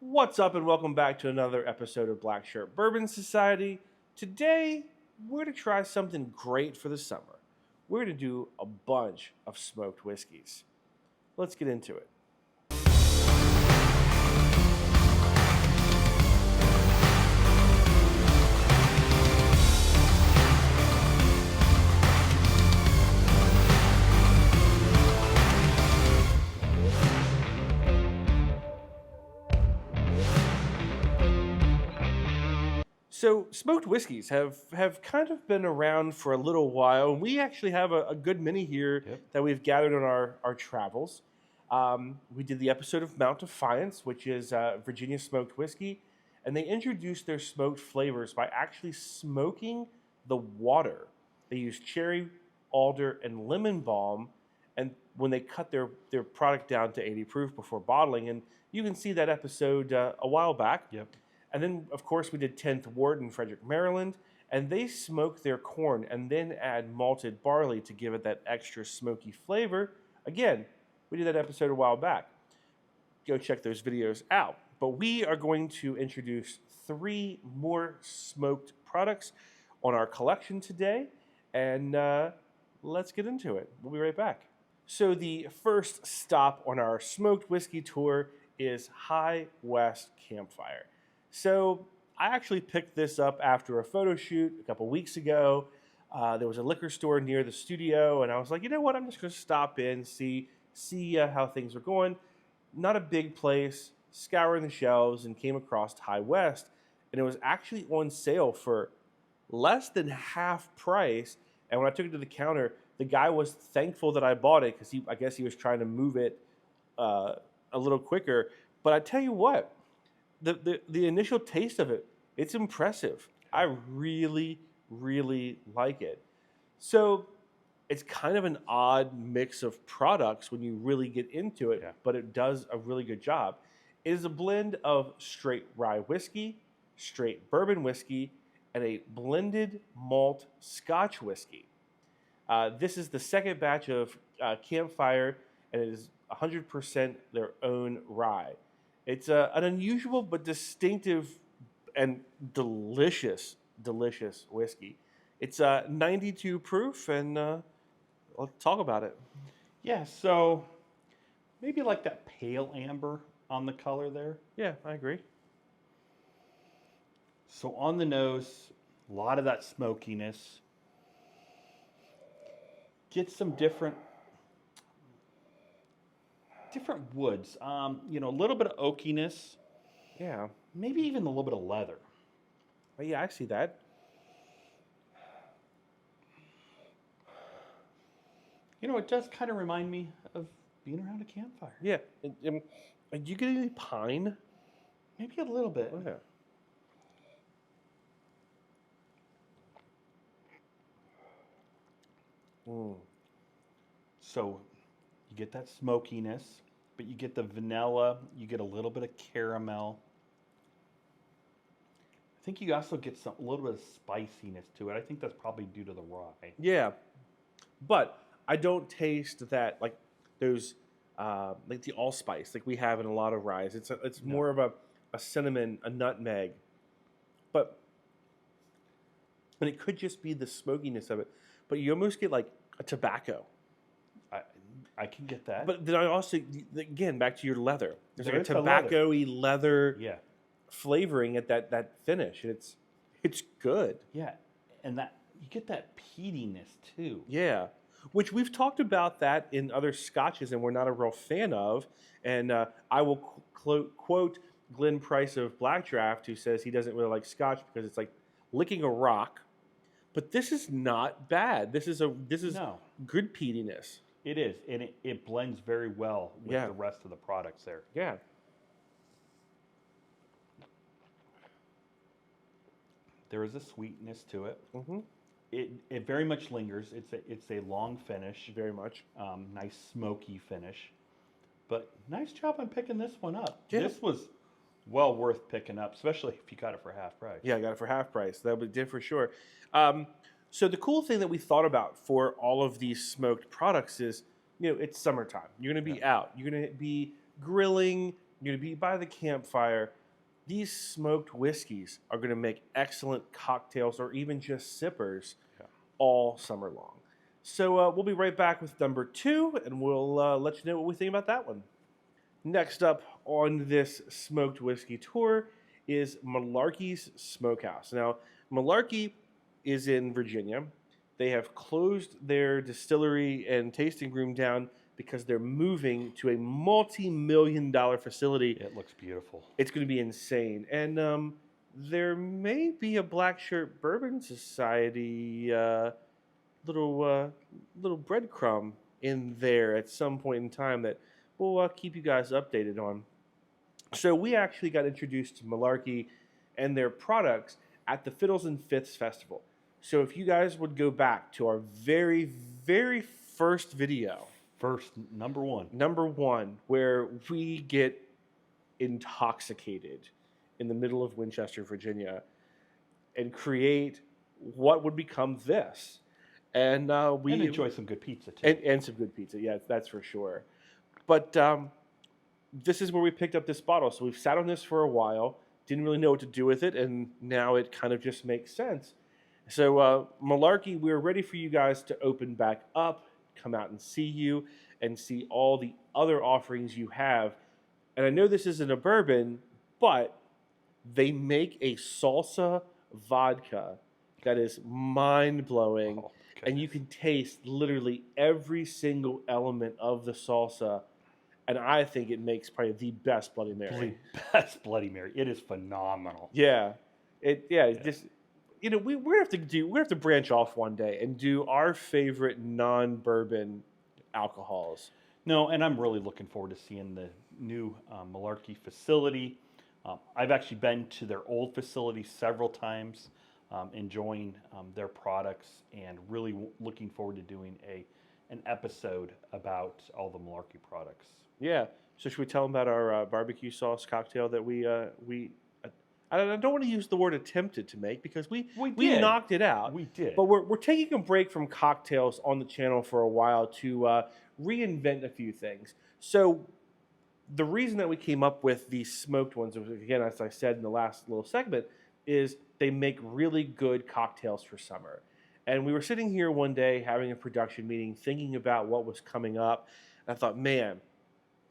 What's up, and welcome back to another episode of Black Shirt Bourbon Society. Today, we're going to try something great for the summer. We're going to do a bunch of smoked whiskeys. Let's get into it. So, smoked whiskeys have kind of been around for a little while, and we actually have a good many here that we've gathered on our travels. We did the episode of Mount Defiance, which is Virginia smoked whiskey, and they introduced their smoked flavors by actually smoking the water. They use cherry, alder, and lemon balm, and when they cut their product down to 80 proof before bottling, and you can see that episode a while back. Yep. And then, of course, we did 10th Ward in Frederick, Maryland, and they smoke their corn and then add malted barley to give it that extra smoky flavor. Again, we did that episode a while back. Go check those videos out. But we are going to introduce 3 more smoked products on our collection today, and let's get into it. We'll be right back. So the first stop on our smoked whiskey tour is High West Campfire. So I actually picked this up after a photo shoot a couple weeks ago. There was a liquor store near the studio, and I was like, you know what? I'm just going to stop in, see how things are going. Not a big place, scouring the shelves, and came across High West, and it was actually on sale for less than half price. And when I took it to the counter, the guy was thankful that I bought it because I guess he was trying to move it a little quicker. But I tell you what. The initial taste of it, it's impressive. I really, really like it. So it's kind of an odd mix of products when you really get into it, but it does a really good job. It is a blend of straight rye whiskey, straight bourbon whiskey, and a blended malt Scotch whiskey. This is the second batch of Campfire, and it is 100% their own rye. It's an unusual but distinctive and delicious whiskey. It's 92 proof, and let's talk about it. Yeah, so maybe like that pale amber on the color there. Yeah, I agree. So on the nose, a lot of that smokiness. Get some different woods. A little bit of oakiness. Yeah. Maybe even a little bit of leather. Oh, yeah, I see that. It does kind of remind me of being around a campfire. Yeah. Do you get any pine? Maybe a little bit. Oh, yeah. So you get that smokiness, but you get the vanilla, you get a little bit of caramel. I think you also get a little bit of spiciness to it. I think that's probably due to the rye. Yeah. But I don't taste that, like those, like the allspice, like we have in a lot of ryes. It's more of a cinnamon, a nutmeg. And it could just be the smokiness of it. But you almost get like a tobacco. I can get that. But then I also, again, back to your leather. There's There like a is a tobacco-y leather flavoring at that finish. And it's good. Yeah, and that you get that peatiness too. Yeah, which we've talked about that in other scotches and we're not a real fan of. And I will quote Glenn Price of Black Draft, who says he doesn't really like scotch because it's like licking a rock. But this is not bad. This is good peatiness. It is, and it blends very well with the rest of the products there. Yeah. There is a sweetness to it. Mm-hmm. It very much lingers. It's a long finish. Very much. Nice smoky finish. But nice job on picking this one up. Yeah. This was well worth picking up, especially if you got it for half price. Yeah, I got it for half price. That would did for sure. So the cool thing that we thought about for all of these smoked products is, it's summertime. You're going to be out. You're going to be grilling, you're going to be by the campfire. These smoked whiskeys are going to make excellent cocktails or even just sippers all summer long. So we'll be right back with number 2, and we'll let you know what we think about that one. Next up on this smoked whiskey tour is Malarkey's Smokehouse. Now, Malarkey is in Virginia. They have closed their distillery and tasting room down because they're moving to a multi-million-dollar facility. It looks beautiful. It's going to be insane. And there may be a Black Shirt Bourbon Society little breadcrumb in there at some point in time that we'll keep you guys updated on. So we actually got introduced to Malarkey and their products at the Fiddles and Fifths Festival. So if you guys would go back to our very, very first video. Number one. Number 1, where we get intoxicated in the middle of Winchester, Virginia, and create what would become this. And we enjoy some good pizza, too. And some good pizza, yeah, that's for sure. But this is where we picked up this bottle. So we've sat on this for a while, didn't really know what to do with it, and now it kind of just makes sense. So Malarkey, we're ready for you guys to open back up, come out and see you, and see all the other offerings you have. And I know this isn't a bourbon, but they make a salsa vodka that is mind-blowing. Oh, and you can taste literally every single element of the salsa. And I think it makes probably the best Bloody Mary. The best Bloody Mary. It is phenomenal. Yeah. Just, you know, we're have to branch off one day and do our favorite non-bourbon alcohols. No, and I'm really looking forward to seeing the new Malarkey facility. I've actually been to their old facility several times, enjoying their products, and really looking forward to doing an episode about all the Malarkey products. Yeah. So should we tell them about our barbecue sauce cocktail that we I don't want to use the word attempted to make because we knocked it out. We did. But we're taking a break from cocktails on the channel for a while to reinvent a few things. So the reason that we came up with these smoked ones, again, as I said in the last little segment, is they make really good cocktails for summer. And we were sitting here one day having a production meeting, thinking about what was coming up. And I thought, man,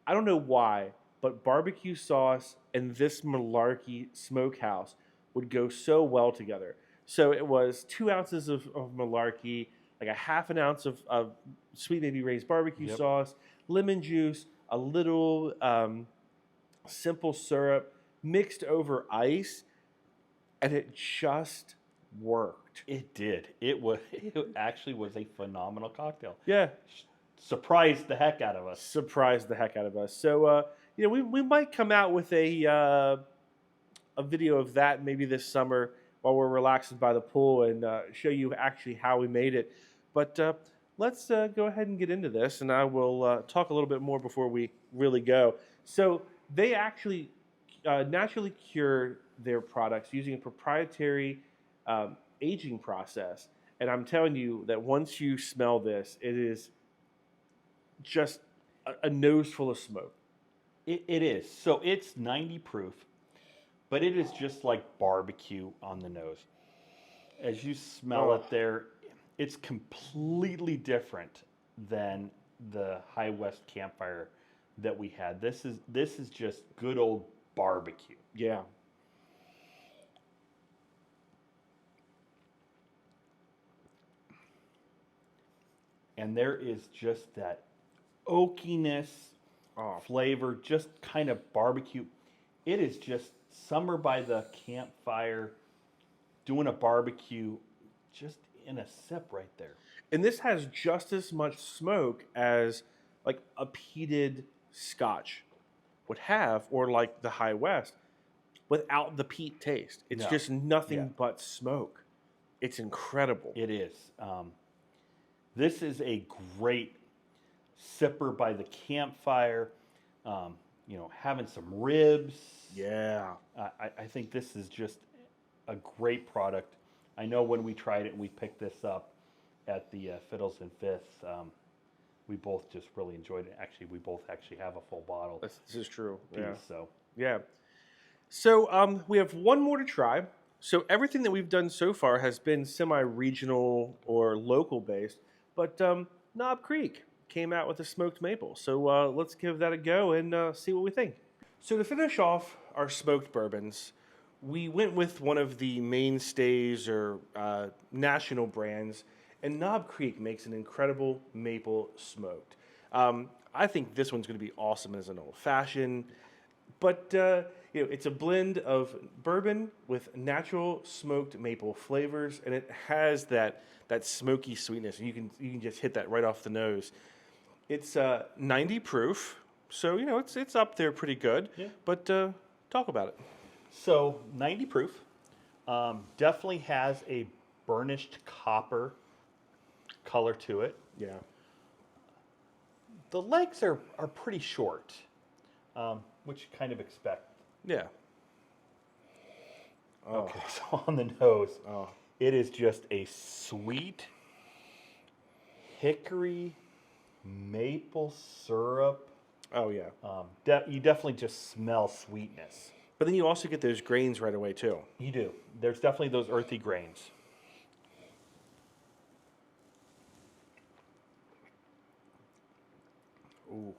I don't know why, but barbecue sauce and this Malarkey Smokehouse would go so well together. So it was 2 ounces of Malarkey, like a half an ounce of Sweet Baby Ray's barbecue sauce, lemon juice, a little simple syrup mixed over ice, and it just worked. It did. It actually was a phenomenal cocktail. Yeah. Surprised the heck out of us. So, you know, we might come out with a video of that maybe this summer while we're relaxing by the pool and show you actually how we made it. But let's go ahead and get into this, and I will talk a little bit more before we really go. So they actually naturally cure their products using a proprietary aging process. And I'm telling you that once you smell this, it is just a nose full of smoke. It is. So it's 90 proof, but it is just like barbecue on the nose. As you smell it there, it's completely different than the High West Campfire that we had. This is just good old barbecue. Yeah. And there is just that oakiness flavor, just kind of barbecue. It is just summer by the campfire, doing a barbecue, just in a sip right there. And this has just as much smoke as like a peated Scotch would have, or like the High West, without the peat taste. It's just nothing but smoke. It's incredible. It is. This is a great sipper by the campfire. You know, having some ribs. Yeah. I think this is just a great product. I know when we tried it and we picked this up at the Fiddles and Fifths, we both just really enjoyed it. Actually, we both actually have a full bottle. This is true. Piece, Yeah. So Yeah. So we have one more to try. So everything that we've done so far has been semi-regional or local based, but Knob Creek came out with a smoked maple. So let's give that a go and see what we think. So to finish off our smoked bourbons, we went with one of the mainstays or national brands, and Knob Creek makes an incredible maple smoked. I think this one's going to be awesome as an old fashioned, but it's a blend of bourbon with natural smoked maple flavors, and it has that smoky sweetness, and you can just hit that right off the nose. It's 90 proof, so it's up there pretty good. Yeah. But talk about it. So 90 proof, definitely has a burnished copper color to it. Yeah. The legs are pretty short, which you kind of expect. Yeah. Oh. Okay, so on the nose, it is just a sweet hickory maple syrup. Oh yeah. You definitely just smell sweetness. But then you also get those grains right away too. You do. There's definitely those earthy grains. Ooh,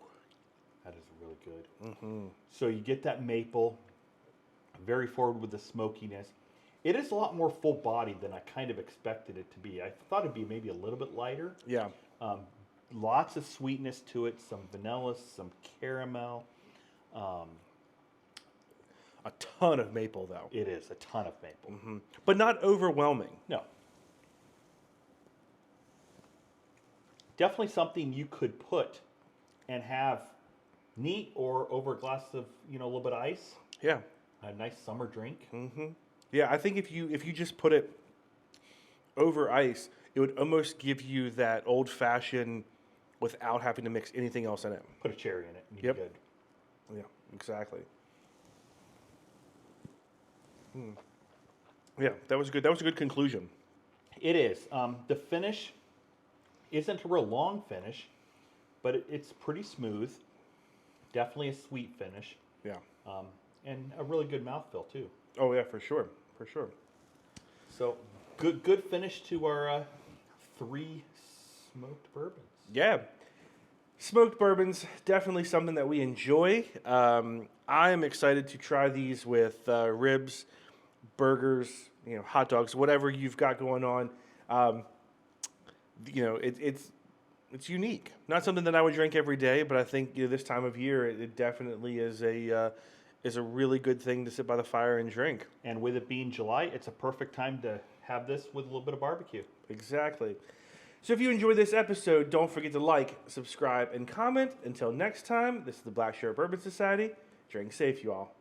that is really good. Mm-hmm. So you get that maple, very forward with the smokiness. It is a lot more full-bodied than I kind of expected it to be. I thought it'd be maybe a little bit lighter. Yeah. Lots of sweetness to it, some vanilla, some caramel. A ton of maple though. It is a ton of maple. Mm-hmm. But not overwhelming. No. Definitely something you could put and have neat or over a glass of, a little bit of ice. Yeah. A nice summer drink. Mm-hmm. Yeah, I think if you just put it over ice, it would almost give you that old fashioned without having to mix anything else in it. Put a cherry in it and Yep. you're good. Yeah, exactly. Yeah, that was good. That was a good conclusion. It is. The finish isn't a real long finish, but it's pretty smooth. Definitely a sweet finish. Yeah. And a really good mouthfeel too. Oh yeah, for sure. For sure. So good finish to our 3 smoked bourbons. Yeah. Smoked bourbons, definitely something that we enjoy. I am excited to try these with ribs, burgers, hot dogs, whatever you've got going on. It's unique. Not something that I would drink every day, but I think this time of year it definitely is a really good thing to sit by the fire and drink. And with it being July, it's a perfect time to have this with a little bit of barbecue. Exactly. So if you enjoyed this episode, don't forget to like, subscribe, and comment. Until next time, this is the Black Shirt Bourbon Society. Drink safe, you all.